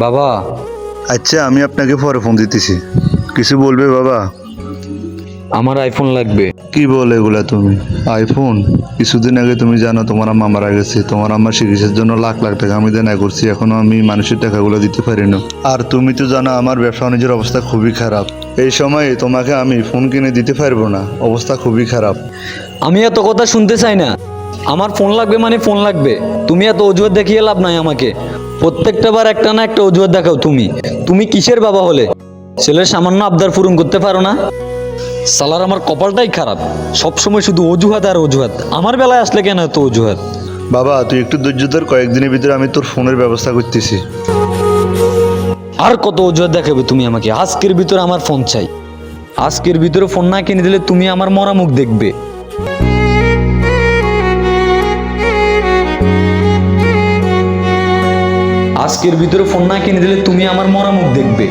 বাবা, আচ্ছা আমি আপনাকে পরে ফোন দিতেছি। কিছু বলবে বাবা? আমার আইফোন লাগবে। কি বলে এগুলা তুমি? আইফোন? কিছুদিন আগে তুমি জানো তোমার আম্মা মারা গেছে, তোমার আম্মার চিকিৎসার জন্য লাখ লাখ টাকা আমি দেনা করছি, এখনো আমি মানুষের টাকাগুলো দিতে পারি না। আর তুমি তো জানো আমার ব্যবসা বাণিজ্যের অবস্থা খুবই খারাপ। এই সময়ে তোমাকে আমি ফোন কিনে দিতে পারবো না, অবস্থা খুবই খারাপ। আমি এত কথা শুনতে চাই না। আমার ফোন লাগবে মানে ফোন লাগবে। তুমি এত অজুহাত দেখিয়ে লাভ নাই আমাকে। প্রত্যেকটা বার একটা না একটা অজুহাত দেখাও তুমি। তুমি কিসের বাবা হলে ছেলের সামান্য আবদার পূরণ করতে পারো না? সালার আমার কপালটাই খারাপ, সবসময় শুধু অজুহাত আর অজুহাত। আমার বেলায় আসলে কেন এত অজুহাত? বাবা তুই একটু ধৈর্য ধর, কয়েকদিনের ভিতরে আমি তোর ফোনের ব্যবস্থা করতেছি। আর কত অজুহাত দেখাবে তুমি আমাকে? আজকের ভিতরে আমার ফোন চাই। আজকের ভিতরে ফোন না কিনে দিলে তুমি আমার মরা মুখ দেখবে। আজকের ভিতরে ফোন না কিনে দিলে তুমি আমার মরা মুখ দেখবে।